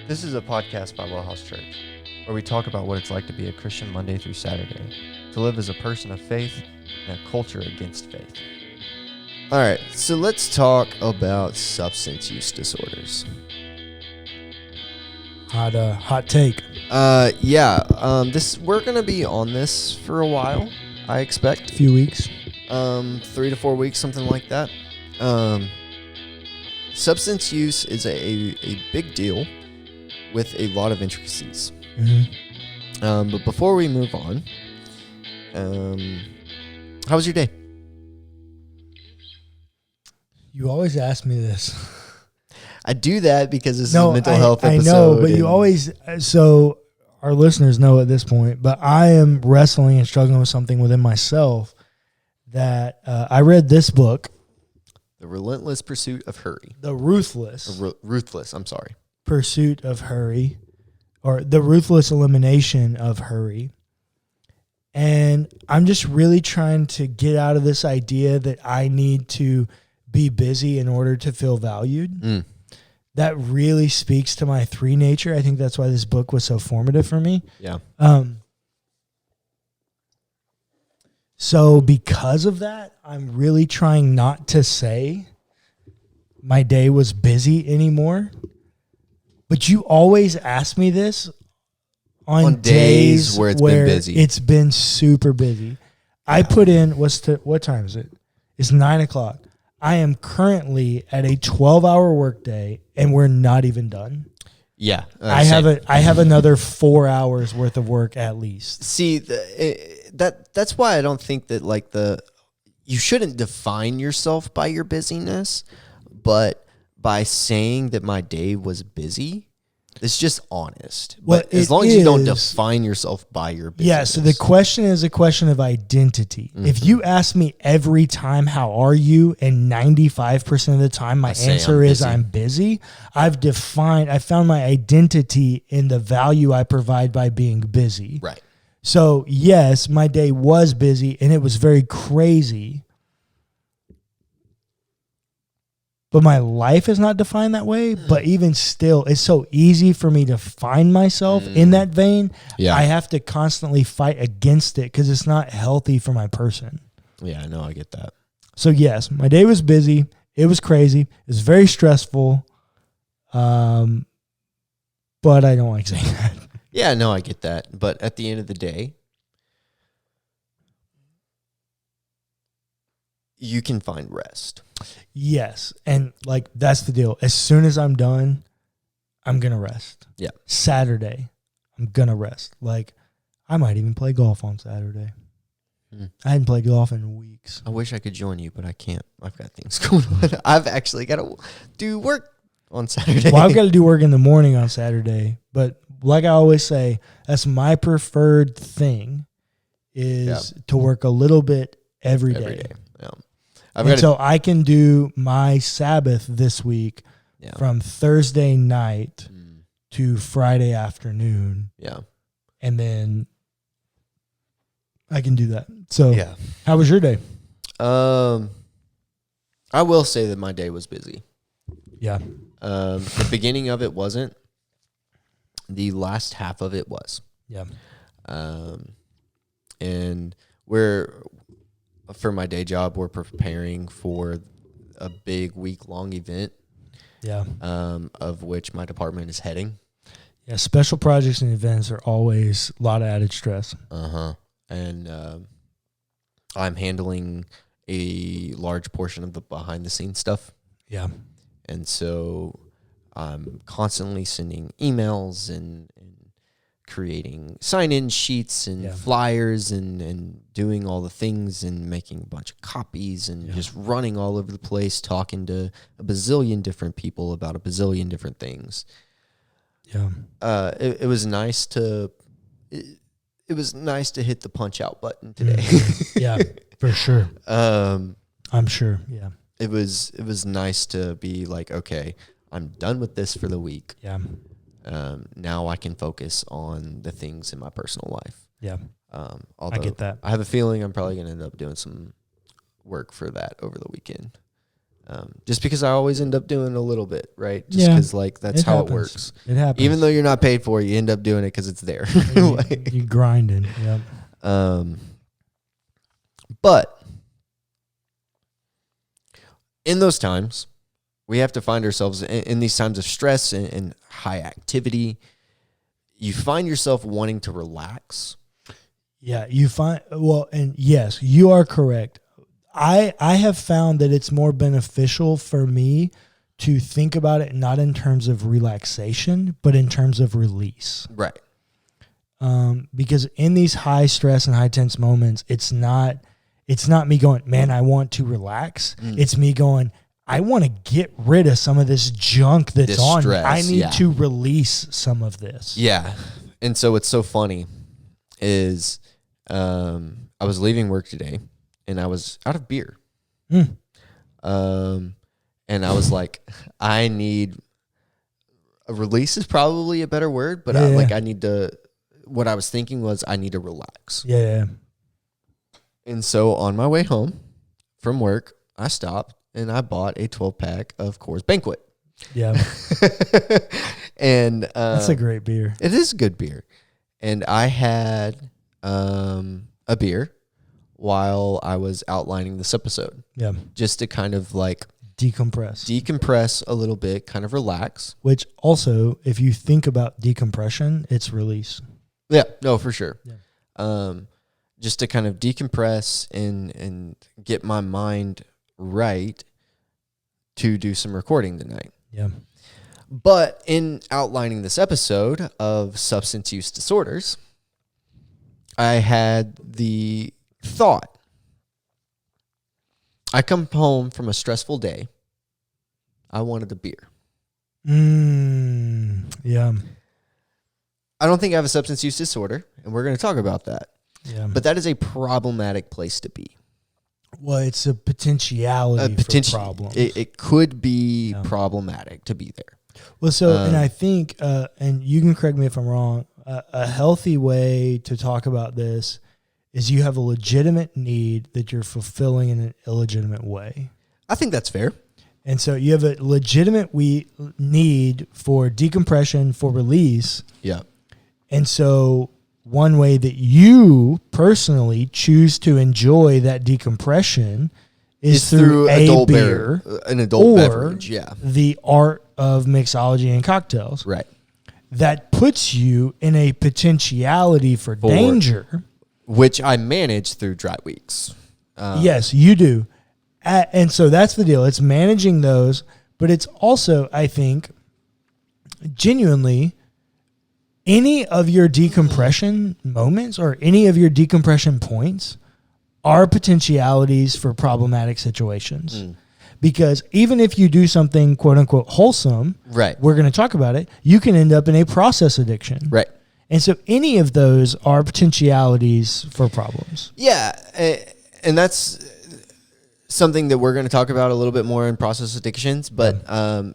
This is a podcast by WellHouse Church, where we talk about what it's like to be a Christian Monday through Saturday, to live as a person of faith in a culture against faith. All right, so let's talk about substance use disorders. Hot take. We're gonna be on this for a while, I expect. A few weeks. 3 to 4 weeks, something like that. Substance use is a big deal with a lot of intricacies. Mm-hmm. But before we move on, how was your day? You always ask me this. I do that because this is a mental health episode. I know, but you always, so our listeners know at this point, but I am wrestling and struggling with something within myself that I read this book. The Relentless Pursuit of Hurry. The Ruthless. Ruthless, I'm sorry. Pursuit of Hurry, or the Ruthless Elimination of Hurry. And I'm just really trying to get out of this idea that I need to be busy in order to feel valued. That really speaks to my 3 nature. I think that's why this book was so formative for me. Yeah. So because of that, I'm really trying not to say my day was busy anymore. But you always ask me this on days where been busy. It's been super busy. Yeah. I put in, what time is it? It's 9:00. I am currently at a 12-hour workday, and we're not even done. Yeah, I have another 4 hours worth of work at least. See, that's why I don't think that you shouldn't define yourself by your busyness, but by saying that my day was busy, it's just honest. But as long as you don't define yourself by your business. Yeah, so the question is a question of identity. Mm-hmm. If you ask me every time, how are you? And 95% of the time my answer is I'm busy. I found my identity in the value I provide by being busy. Right. So yes, my day was busy and it was very crazy. But my life is not defined that way. But even still, it's so easy for me to find myself in that vein. Yeah. I have to constantly fight against it because it's not healthy for my person. Yeah, I know. I get that. So yes, my day was busy. It was crazy. It was very stressful. But I don't like saying that. Yeah, no, I get that. But at the end of the day, you can find rest. Yes. And that's the deal. As soon as I'm done, I'm going to rest. Yeah. Saturday, I'm going to rest. I might even play golf on Saturday. I hadn't played golf in weeks. I wish I could join you, but I can't. I've got things going on. I've actually got to do work on Saturday. Well, I've got to do work in the morning on Saturday. But like I always say, that's my preferred thing is to work a little bit every day. Yeah. So I can do my Sabbath this week from Thursday night to Friday afternoon. Yeah. And then I can do that. So how was your day? I will say that my day was busy. Yeah. The beginning of it wasn't. The last half of it was. Yeah. And for my day job, we're preparing for a big week-long event. Yeah. Of which my department is heading. Yeah, special projects and events are always a lot of added stress. And I'm handling a large portion of the behind-the-scenes stuff. Yeah. And so I'm constantly sending emails and creating sign-in sheets and flyers and doing all the things and making a bunch of copies and just running all over the place, talking to a bazillion different people about a bazillion different things. Yeah. It was nice to hit the punch out button today. Yeah, for sure. I'm sure. Yeah. It was nice to be like, okay, I'm done with this for the week. Yeah. Now I can focus on the things in my personal life. Yeah. I get that. I have a feeling I'm probably going to end up doing some work for that over the weekend. Just because I always end up doing a little bit, right? Just because like that's how it works. It happens. Even though you're not paid for it, you end up doing it because it's there. You grinding. Yep. But in those times, we have to find ourselves in these times of stress and high activity. You find yourself wanting to relax. Yeah, and yes, you are correct. I have found that it's more beneficial for me to think about it not in terms of relaxation, but in terms of release. Right. Because in these high stress and high tense moments, it's not me going, man, I want to relax. It's me going, I want to get rid of some of this junk that's on me. I need to release some of this. Yeah. And so what's so funny is I was leaving work today and I was out of beer. And I was like, I need a release is probably a better word, but I need to, what I was thinking was I need to relax. Yeah. And so on my way home from work, I stopped and I bought a 12-pack of Coors Banquet. Yeah. And that's a great beer. It is a good beer. And I had a beer while I was outlining this episode. Yeah. Just to kind of like decompress a little bit, kind of relax. Which also, if you think about decompression, it's release. Yeah, no, for sure. Yeah. Just to kind of decompress and get my mind right to do some recording tonight. Yeah. But in outlining this episode of substance use disorders, I had the thought, I come home from a stressful day. I wanted a beer. Yeah. I don't think I have a substance use disorder, and we're going to talk about that. Yeah. But that is a problematic place to be. Well, it's a potentiality for problems. It could be problematic to be there. Well, so, and I think, and you can correct me if I'm wrong, a healthy way to talk about this is you have a legitimate need that you're fulfilling in an illegitimate way. I think that's fair. And so you have a legitimate need for decompression, for release. Yeah. And so one way that you personally choose to enjoy that decompression is through a beer, an adult beverage, the art of mixology and cocktails. Right. That puts you in a potentiality for danger. Which I manage through dry weeks. Yes, you do. And so that's the deal. It's managing those, but it's also, I think, genuinely, any of your decompression moments or any of your decompression points are potentialities for problematic situations. Because even if you do something quote unquote wholesome, right, we're going to talk about it, you can end up in a process addiction. Right. And so any of those are potentialities for problems. Yeah. And that's something that we're going to talk about a little bit more in process addictions, but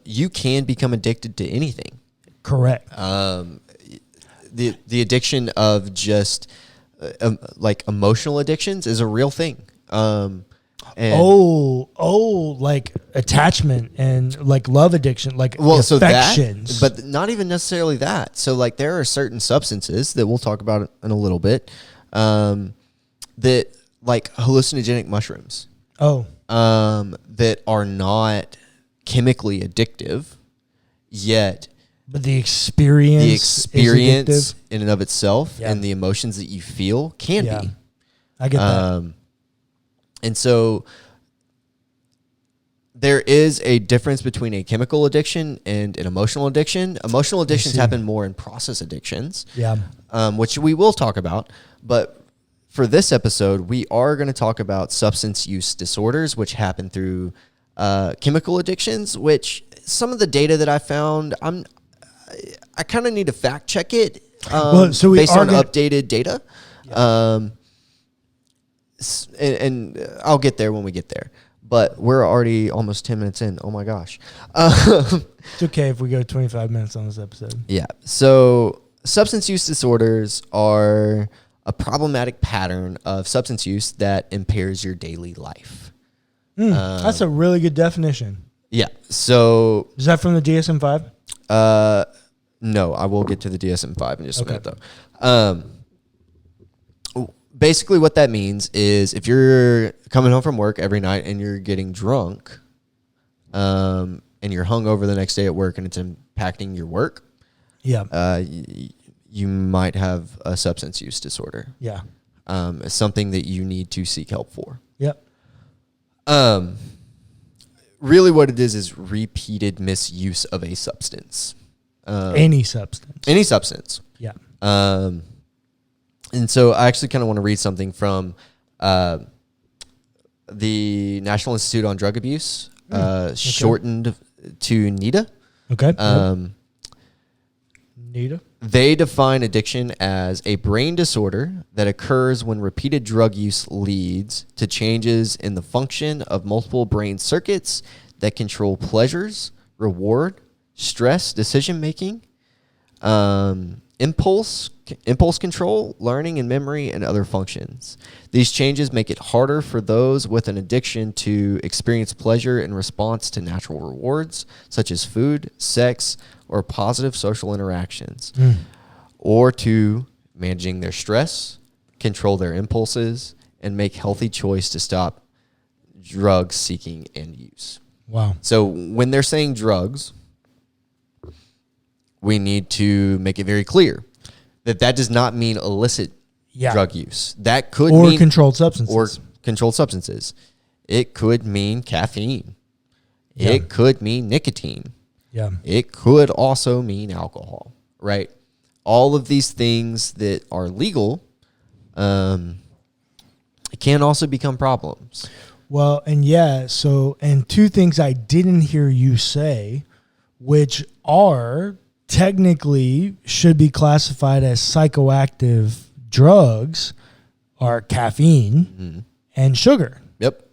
you can become addicted to anything. Correct. The addiction of just like emotional addictions is a real thing. Like attachment and like love addiction, like affections. So that, but not even necessarily that. So like there are certain substances that we'll talk about in a little bit, that like hallucinogenic mushrooms. That are not chemically addictive, yet. But the experience is in and of itself and the emotions that you feel can be. I get that. And so there is a difference between a chemical addiction and an emotional addiction. Emotional addictions happen more in process addictions, which we will talk about. But for this episode, we are going to talk about substance use disorders, which happen through chemical addictions, which some of the data that I found, I kind of need to fact check it based on updated data. And I'll get there when we get there. But we're already almost 10 minutes in. Oh, my gosh. It's okay if we go 25 minutes on this episode. Yeah. So substance use disorders are a problematic pattern of substance use that impairs your daily life. That's a really good definition. Yeah. So Is that from the DSM-5? no, I will get to the DSM-5 in just a minute though. Basically what that means is if you're coming home from work every night and you're getting drunk, and you're hungover the next day at work and it's impacting your work, you might have a substance use disorder. Yeah. It's something that you need to seek help for. Yep. Really what it is repeated misuse of a substance. Any substance. Any substance. Yeah. And so I actually kind of want to read something from the National Institute on Drug Abuse, shortened to NIDA. Okay. NIDA. They define addiction as a brain disorder that occurs when repeated drug use leads to changes in the function of multiple brain circuits that control pleasures, reward, stress, decision-making, impulse control, learning and memory, and other functions. These changes make it harder for those with an addiction to experience pleasure in response to natural rewards, such as food, sex, or positive social interactions, or to managing their stress, control their impulses, and make healthy choice to stop drug seeking and use. Wow. So when they're saying drugs, we need to make it very clear that does not mean illicit drug use. That could mean controlled substances. Or controlled substances. It could mean caffeine. Yeah. It could mean nicotine. Yeah. It could also mean alcohol, right? All of these things that are legal can also become problems. Well, and and two things I didn't hear you say, which are technically should be classified as psychoactive drugs, are caffeine and sugar. Yep.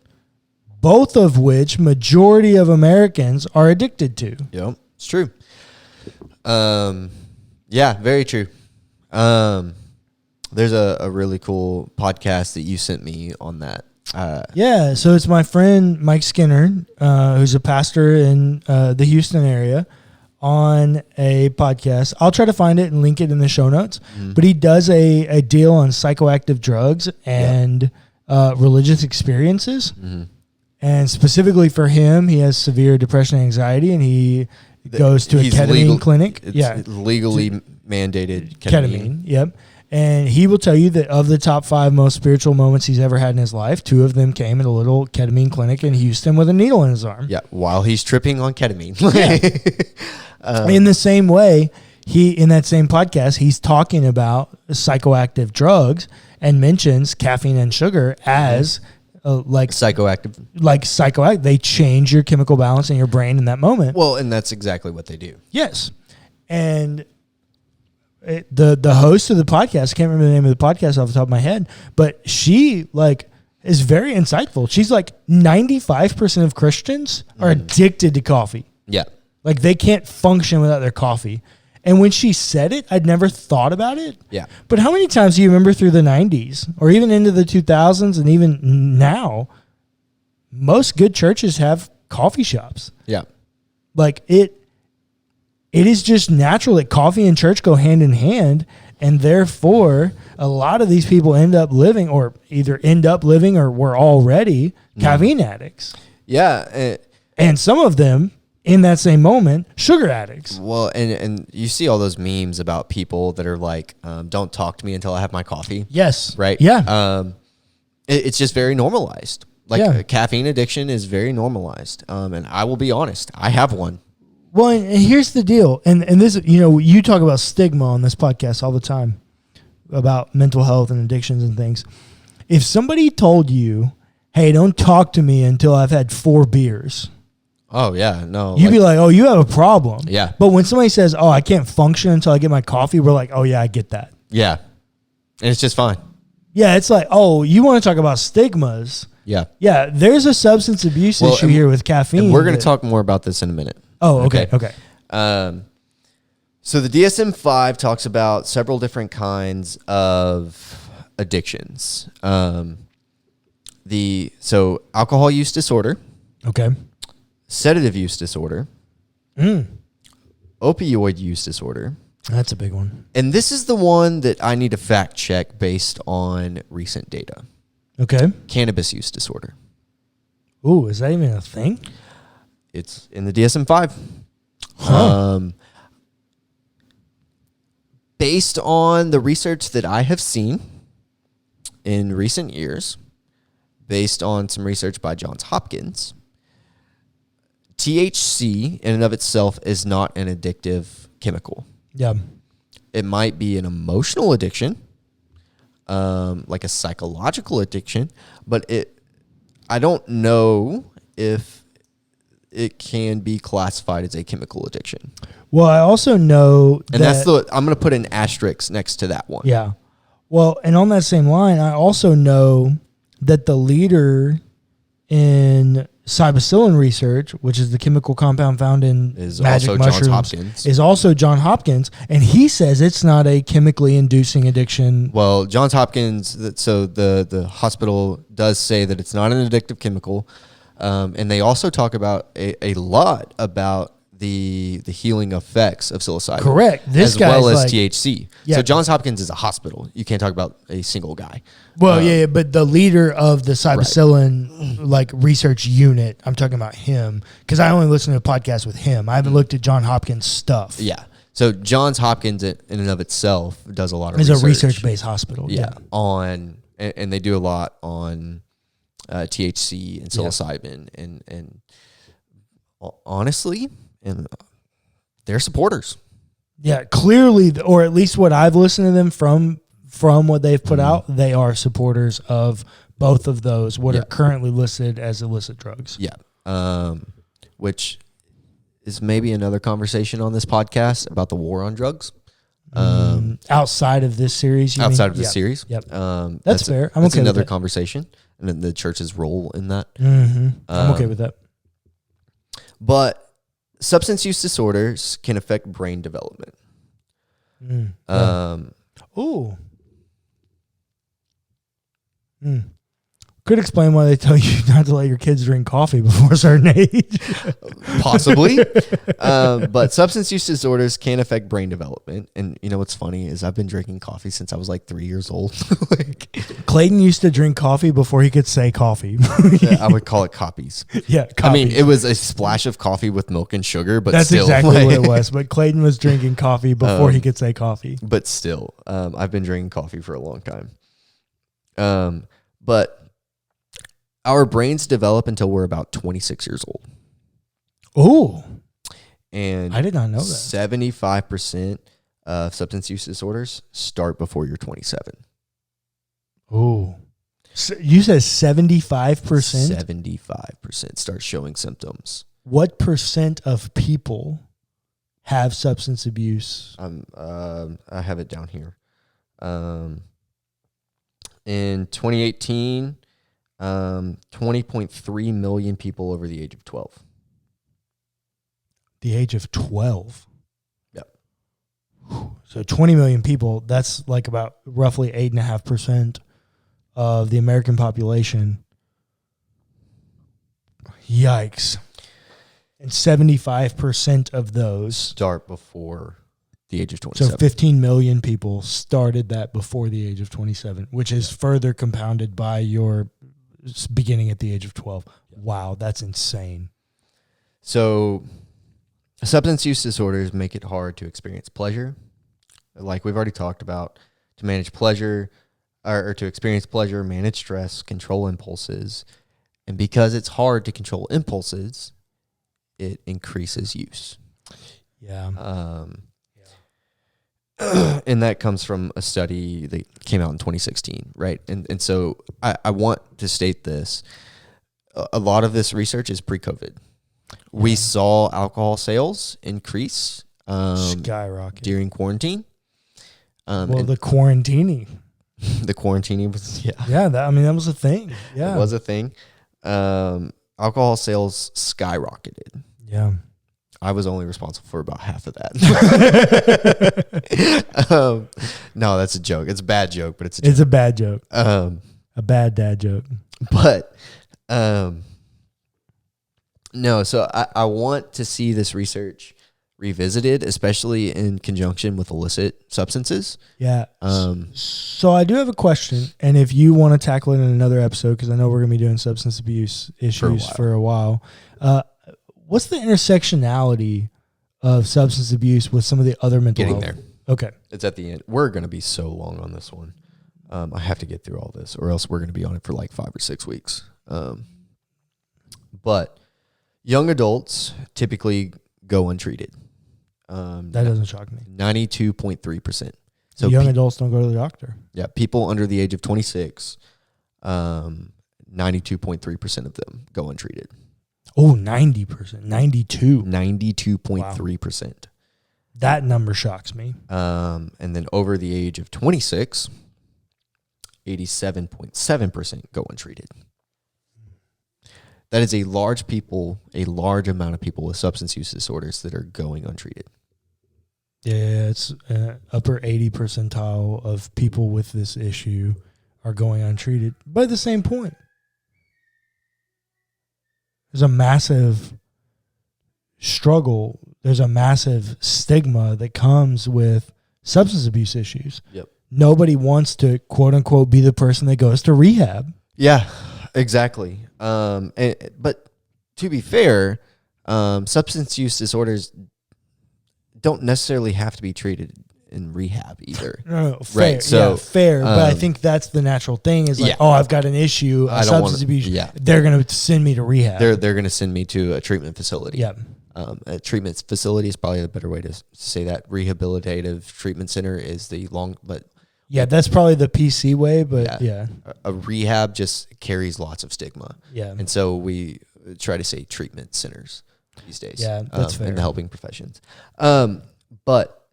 Both of which majority of Americans are addicted to. Yep, it's true. Yeah, very true. There's a really cool podcast that you sent me on that. So it's my friend Mike Skinner, who's a pastor in the Houston area, on a podcast. I'll try to find it and link it in the show notes. But he does a deal on psychoactive drugs and religious experiences. And specifically for him, he has severe depression and anxiety, and he goes to a ketamine clinic. It's legally mandated ketamine. Yep. And he will tell you that of the top 5 most spiritual moments he's ever had in his life, 2 of them came at a little ketamine clinic in Houston with a needle in his arm. Yeah, while he's tripping on ketamine. In the same way, in that same podcast, he's talking about psychoactive drugs and mentions caffeine and sugar as psychoactive. They change your chemical balance in your brain in that moment. Well, and that's exactly what they do. Yes. And the host of the podcast, I can't remember the name of the podcast off the top of my head, but she is very insightful. She's like 95% of Christians are addicted to coffee. Yeah. Like they can't function without their coffee. And when she said it, I'd never thought about it. Yeah. But how many times do you remember through the 90s or even into the 2000s and even now, most good churches have coffee shops. Yeah. Like it is just natural that coffee and church go hand in hand. And therefore, a lot of these people end up living or were already caffeine addicts. Yeah. And some of them, in that same moment, sugar addicts. Well, and you see all those memes about people that are like, don't talk to me until I have my coffee. Yes. Right? Yeah. It's just very normalized. Caffeine addiction is very normalized. And I will be honest, I have one. Well, and here's the deal. And this, you talk about stigma on this podcast all the time about mental health and addictions and things. If somebody told you, hey, don't talk to me until I've had 4 beers. Oh, yeah. No. You'd be like, oh, you have a problem. Yeah. But when somebody says, oh, I can't function until I get my coffee, we're like, oh, yeah, I get that. Yeah. And it's just fine. Yeah. It's like, oh, you want to talk about stigmas. Yeah. Yeah. There's a substance abuse issue here with caffeine. And we're going to talk more about this in a minute. Oh, okay. Okay. So the DSM-5 talks about several different kinds of addictions. So alcohol use disorder, Okay. sedative use disorder, opioid use disorder. That's a big one. And this is the one that I need to fact check based on recent data. Okay. Cannabis use disorder. Ooh, is that even a thing? It's in the DSM-5. Huh. Based on the research that I have seen in recent years, based on some research by Johns Hopkins, THC in and of itself is not an addictive chemical. Yeah. It might be an emotional addiction, like a psychological addiction, but I don't know if it can be classified as a chemical addiction. Well, I also know And I'm going to put an asterisk next to that one. Yeah. Well, and on that same line, I also know that the leader in psilocybin research, which is the chemical compound found in Is magic also Johns mushrooms, Hopkins. is also Johns Hopkins, and he says it's not a chemically inducing addiction. Well, Johns Hopkins, so the hospital does say that it's not an addictive chemical, and they also talk about a lot about the healing effects of psilocybin. Correct. This as guy's well as like- THC. Yeah. So Johns Hopkins is a hospital. You can't talk about a single guy. Well, yeah, but the leader of the psilocybin like research unit, I'm talking about him because I only listen to a podcast with him. I haven't looked at Johns Hopkins stuff. Yeah. So Johns Hopkins in and of itself does a lot of It's research. a research-based hospital. Yeah. And they do a lot on THC and psilocybin and honestly, and they're supporters. Yeah, clearly, or at least what I've listened to them from what they've put out, they are supporters of both of those, what are currently listed as illicit drugs. Yeah. Which is maybe another conversation on this podcast about the war on drugs. Outside of this series, you Outside mean? of the series. Yep. That's fair. I'm that's okay with another that. conversation, and then the church's role in that. I'm okay with that. But substance use disorders can affect brain development. Ooh. Could explain why they tell you not to let your kids drink coffee before a certain age. Possibly. But substance use disorders can affect brain development. And you know what's funny is I've been drinking coffee since I was like 3 years old. Clayton used to drink coffee before he could say coffee. I would call it copies. Yeah, I mean, coffee. it was a splash of coffee with milk and sugar, but That's still. exactly what it was. But Clayton was drinking coffee before he could say coffee. But still, I've been drinking coffee for a long time. But our brains develop until we're about 26 years old. Oh, And I did not know that. 75% of substance use disorders start before you're 27. Oh, so you said 75%? 75% start showing symptoms. What percent of people have substance abuse? I have it down here. In 2018, 20.3 million people over the age of 12. The age of 12. Yep. So 20 million people, that's like about roughly 8.5% of the American population. Yikes. And 75% of those, Start before the age of so 27. 15 million people started that before the age of 27, which is further compounded by your beginning at the age of 12. Wow, that's insane. So substance use disorders make it hard to experience pleasure. Like we've already talked about, to manage pleasure or to experience pleasure, manage stress, control impulses. And because it's hard to control impulses, it increases use. Yeah. And that comes from a study that came out in 2016, right? And so I want to state this. A lot of this research is pre-COVID. We saw alcohol sales increase Skyrocket. during quarantine. Well, the quarantini. The quarantine was, Yeah, that was a thing. Yeah. it was a thing. Alcohol sales skyrocketed. Yeah. I was only responsible for about half of that. No, that's a joke. It's a bad joke, but it's a joke. It's a bad joke. Um, A bad dad joke. But no, so I want to see this research revisited, especially in conjunction with illicit substances. Yeah. So I do have a question, and if you want to tackle it in another episode, because I know we're going to be doing substance abuse issues for a while. What's the intersectionality of substance abuse with some of the other mental health? Getting there. Okay. It's at the end. We're going to be so long on this one. I have to get through all this, or else we're going to be on it for like 5 or 6 weeks. But young adults typically go untreated. That doesn't shock me. 92.3%. So young adults don't go to the doctor. Yeah, people under the age of 26, 92.3% of them go untreated. Oh, 90%. 92. 92.3%. Wow. That number shocks me. And then over the age of 26, 87.7% go untreated. That is a large amount of people with substance use disorders that are going untreated. Yeah, it's upper 80 percentile of people with this issue are going untreated. But at the same point, there's a massive struggle. There's a massive stigma that comes with substance abuse issues. Yep. Nobody wants to, quote unquote, be the person that goes to rehab. Yeah, exactly. But to be fair, substance use disorders don't necessarily have to be treated in rehab either. No, fair. Right. So, yeah, fair. But I think that's the natural thing is like, oh, I've got an issue, substance abuse. Yeah. They're going to send me to rehab. They're going to send me to a treatment facility. Yeah. A treatment facility is probably a better way to say that. Rehabilitative treatment center is the yeah, that's probably the PC way, but yeah. A rehab just carries lots of stigma. Yeah. And so we try to say treatment centers these days. Yeah, that's fair. In the helping professions. But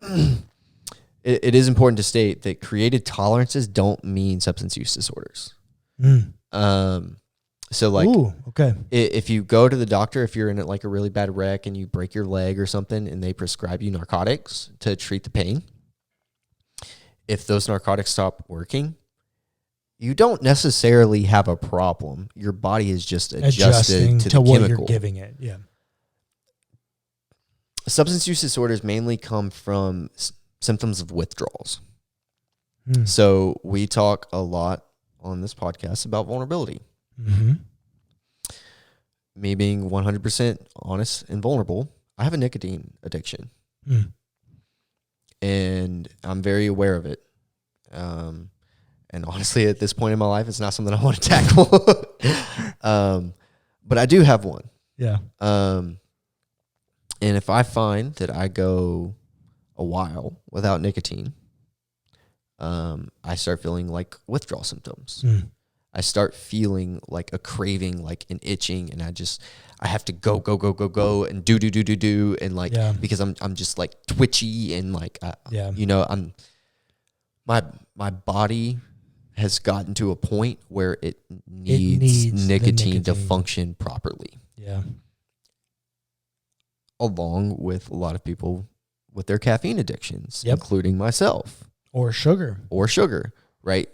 it is important to state that created tolerances don't mean substance use disorders. So like, okay. If you go to the doctor, if you're in like a really bad wreck and you break your leg or something and they prescribe you narcotics to treat the pain, if those narcotics stop working, you don't necessarily have a problem. Your body is just adjusting to the what chemical you're giving it. Yeah. Substance use disorders mainly come from symptoms of withdrawals. So we talk a lot on this podcast about vulnerability. Mm-hmm. Me being 100% honest and vulnerable, I have a nicotine addiction. And I'm very aware of it. And honestly, at this point in my life, it's not something I want to tackle. But I do have one. Yeah. And if I find that I go a while without nicotine, I start feeling like withdrawal symptoms. I start feeling like a craving, like an itching, and I have to go and do and like because I'm just like twitchy and like my body has gotten to a point where it needs nicotine to function properly. Yeah. Along with a lot of people with their caffeine addictions, including myself. Or sugar, right?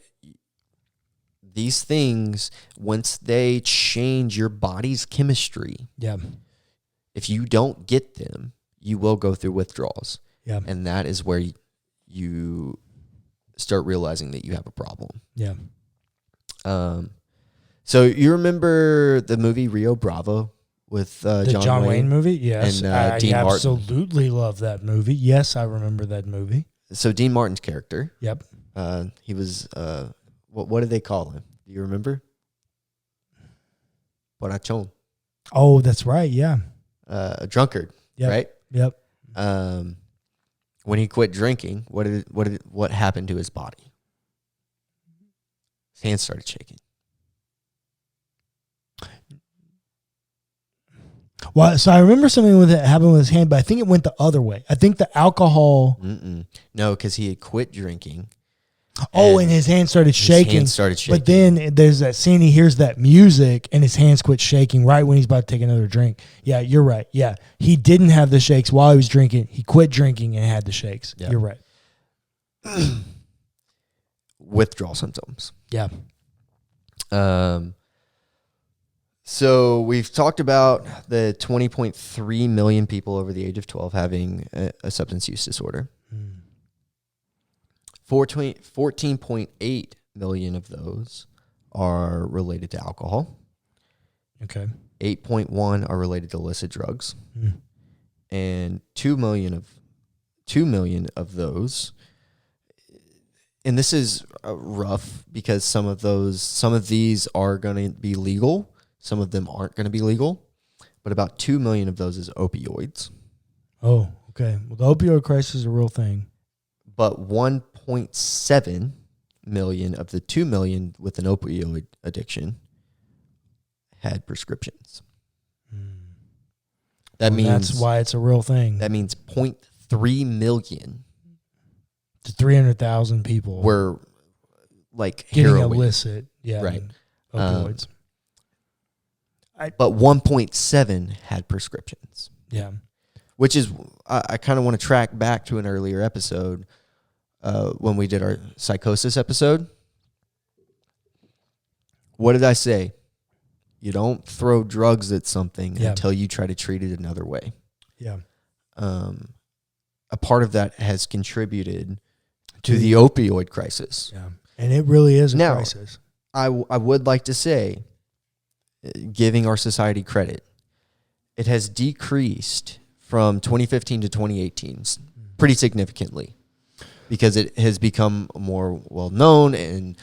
These things, once they change your body's chemistry, if you don't get them, you will go through withdrawals. Yeah. And that is where you start realizing that you have a problem. Yeah. So you remember the movie Rio Bravo with the John Wayne movie? Yes. And Dean Martin. I Martin. absolutely love that movie. Yes, I remember that movie. So Dean Martin's character. Yep. He was what did they call him? Do you remember? Borrachón. Oh, that's right. Yeah. A drunkard. Right. Yep. When he quit drinking, what happened to his body? His hands started shaking. Well, so I remember something with it happened with his hand, but I think it went the other way. I think the alcohol. No, because he had quit drinking. Oh, and his hands started shaking. But then there's that scene, he hears that music, and his hands quit shaking right when he's about to take another drink. Yeah, you're right. Yeah, he didn't have the shakes while he was drinking. He quit drinking and had the shakes. Yep. You're right. Withdrawal symptoms. Yeah. So we've talked about the 20.3 million people over the age of 12 having a substance use disorder. 14.8 million of those are related to alcohol. Okay. 8.1 are related to illicit drugs. And 2 million of those, and this is rough because some of these are going to be legal. Some of them aren't going to be legal, but about 2 million of those is opioids. Oh, okay. Well, the opioid crisis is a real thing. But 1.7 million of the 2 million with an opioid addiction had prescriptions. That means that's why it's a real thing. That means 0.3 million to 300,000 people were like getting heroin. illicit, Right. Opioids. But 1.7 had prescriptions. Yeah. Which is, I kind of want to track back to an earlier episode when we did our psychosis episode. What did I say? You don't throw drugs at something until you try to treat it another way. Yeah. A part of that has contributed to the opioid crisis. Yeah. And it really is a crisis. I would like to say, giving our society credit, it has decreased from 2015 to 2018 pretty significantly because it has become more well-known and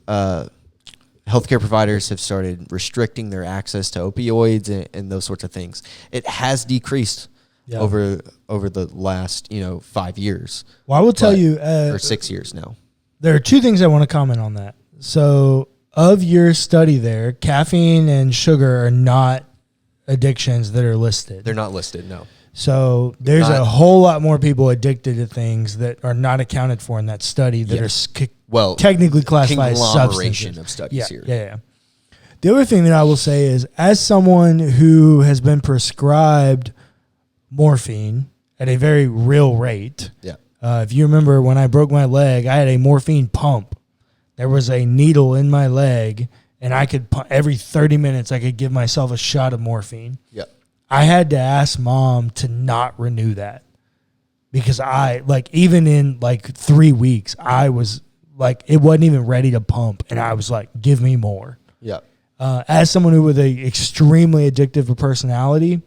healthcare providers have started restricting their access to opioids and those sorts of things. It has decreased over the last 5 years. Well, I will tell you, or 6 years now. There are two things I want to comment on that. So, of your study there, caffeine and sugar are not addictions that are listed. They're not listed, no. So there's a whole lot more people addicted to things that are not accounted for in that study that are technically classified as substances. Of studies here. Yeah. The other thing that I will say is, as someone who has been prescribed morphine at a very real rate, if you remember when I broke my leg, I had a morphine pump. There was a needle in my leg, and I could every 30 minutes I could give myself a shot of morphine. Yeah. I had to ask mom to not renew that because even in 3 weeks, I was it wasn't even ready to pump. And I was like, give me more. Yeah. As someone who with a extremely addictive personality,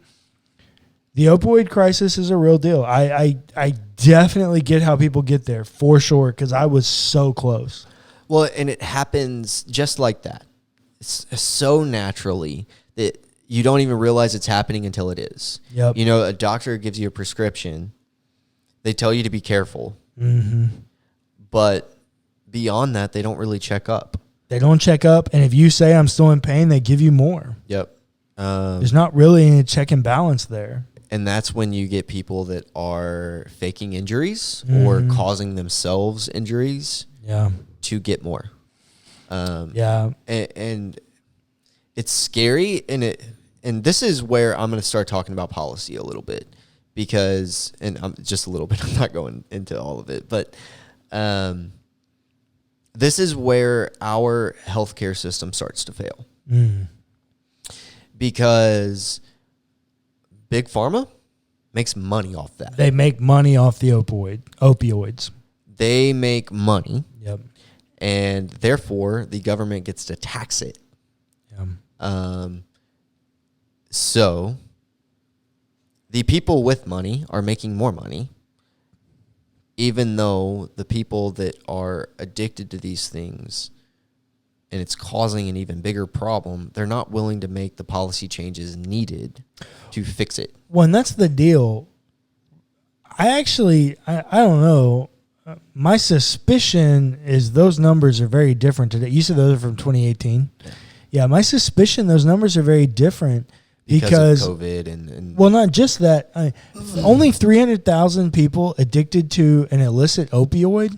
the opioid crisis is a real deal. I definitely get how people get there for sure. Cause I was so close. Well, and it happens just like that. It's so naturally that you don't even realize it's happening until it is. Yep. A doctor gives you a prescription. They tell you to be careful. Mm-hmm. But beyond that, they don't really check up. They don't check up. And if you say I'm still in pain, they give you more. Yep. There's not really any check and balance there. And that's when you get people that are faking injuries or causing themselves injuries to get more. And it's scary, and this is where I'm going to start talking about policy a little bit because, and I'm just a little bit, I'm not going into all of it, but this is where our healthcare system starts to fail because Big Pharma makes money off that. They make money off the opioids. They make money. Yep. And therefore, the government gets to tax it. So the people with money are making more money, even though the people that are addicted to these things and it's causing an even bigger problem, they're not willing to make the policy changes needed to fix it. Well, and that's the deal. I don't know. My suspicion is those numbers are very different today. You said those are from 2018. Yeah, my suspicion those numbers are very different because of COVID and well, not just that. Only 300,000 people addicted to an illicit opioid.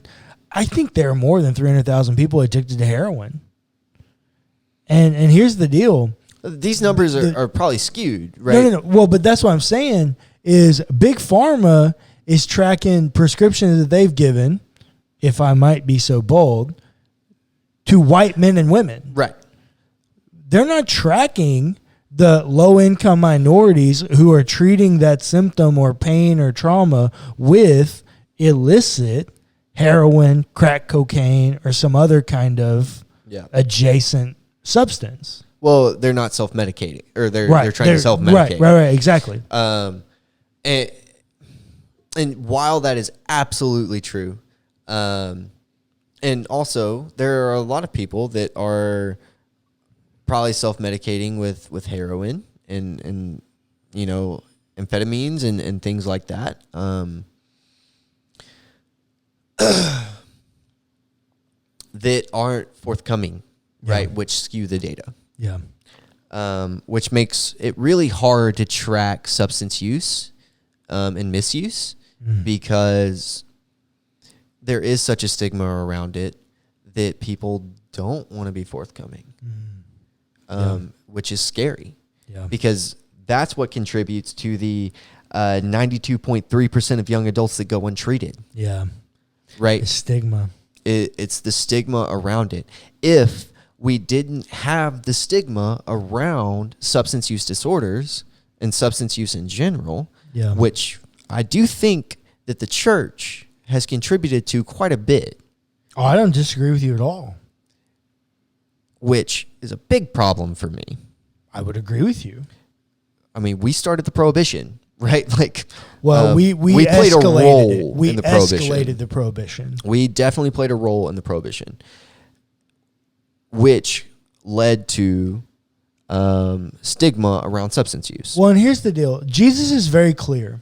I think there are more than 300,000 people addicted to heroin. And here's the deal. These numbers are probably skewed, right? No. Well, but that's what I'm saying is Big Pharma is tracking prescriptions that they've given, if I might be so bold, to white men and women. Right. They're not tracking the low-income minorities who are treating that symptom or pain or trauma with illicit heroin, crack cocaine, or some other kind of adjacent substance. Well, they're not self-medicating, or they're trying to self-medicate. Right, exactly. And while that is absolutely true, and also there are a lot of people that are probably self-medicating with heroin and amphetamines and things like that. That aren't forthcoming, right? Which skew the data. Yeah. Which makes it really hard to track substance use and misuse because there is such a stigma around it that people don't want to be forthcoming, which is scary because that's what contributes to the 92.3% of young adults that go untreated. Yeah. Right. The stigma. It's the stigma around it. If we didn't have the stigma around substance use disorders and substance use in general, which I do think that the church has contributed to quite a bit. Oh, I don't disagree with you at all. Which is a big problem for me. I would agree with you. I mean, we started the prohibition, right? Like, we played a role we in the prohibition. escalated the prohibition. We definitely played a role in the prohibition, which led to stigma around substance use. Well, and here's the deal. Jesus is very clear.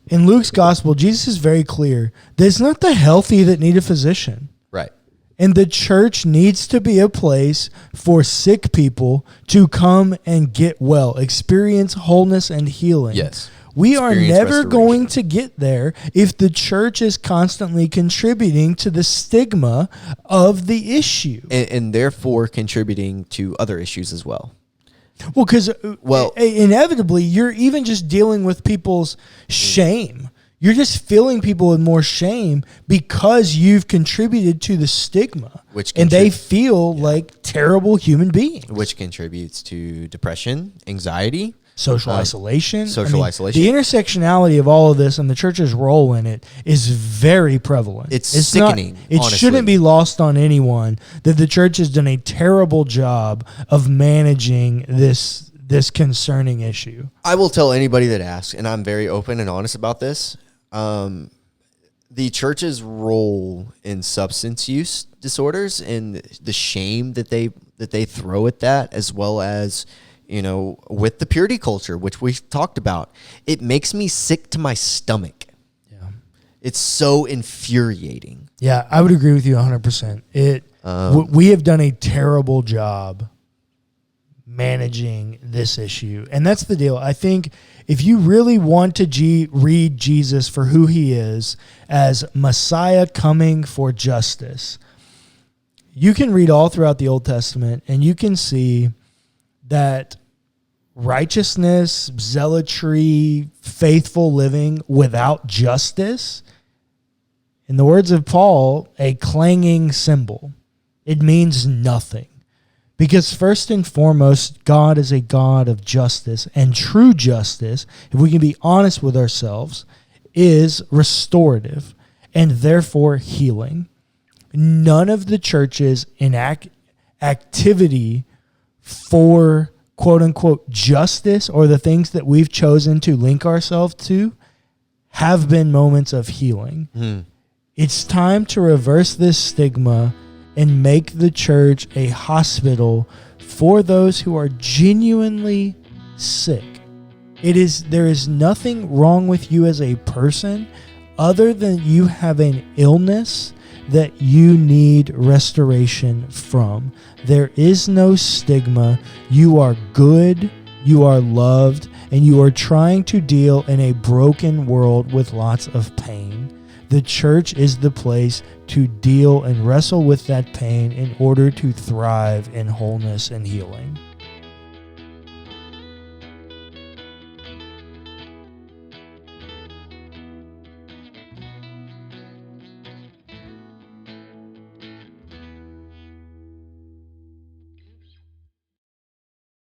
In Luke's gospel, Jesus is very clear that it's not the healthy that need a physician. Right. And the church needs to be a place for sick people to come and get well, experience wholeness and healing. Yes. We are never going to get there if the church is constantly contributing to the stigma of the issue. And therefore contributing to other issues as well. Well, because inevitably, you're even just dealing with people's shame. You're just filling people with more shame because you've contributed to the stigma. And they feel like terrible human beings. Which contributes to depression, anxiety. Social isolation. Isolation. The intersectionality of all of this and the church's role in it is very prevalent. It's sickening. It shouldn't be lost on anyone that the church has done a terrible job of managing this concerning issue. I will tell anybody that asks, and I'm very open and honest about this, the church's role in substance use disorders and the shame that they throw at that, as well as with the purity culture, which we've talked about, it makes me sick to my stomach. Yeah. It's so infuriating. Yeah, I would agree with you 100%. We have done a terrible job managing this issue. And that's the deal. I think if you really want to read Jesus for who he is as Messiah coming for justice, you can read all throughout the Old Testament and you can see that righteousness, zealotry, faithful living without justice, in the words of Paul, a clanging cymbal. It means nothing. Because first and foremost, God is a God of justice, and true justice, if we can be honest with ourselves, is restorative and therefore healing. None of the churches in activity for quote-unquote justice or the things that we've chosen to link ourselves to have been moments of healing. It's time to reverse this stigma and make the church a hospital for those who are genuinely sick. There is nothing wrong with you as a person other than you have an illness that you need restoration from. There is no stigma. You are good, you are loved, and you are trying to deal in a broken world with lots of pain. The church is the place to deal and wrestle with that pain in order to thrive in wholeness and healing.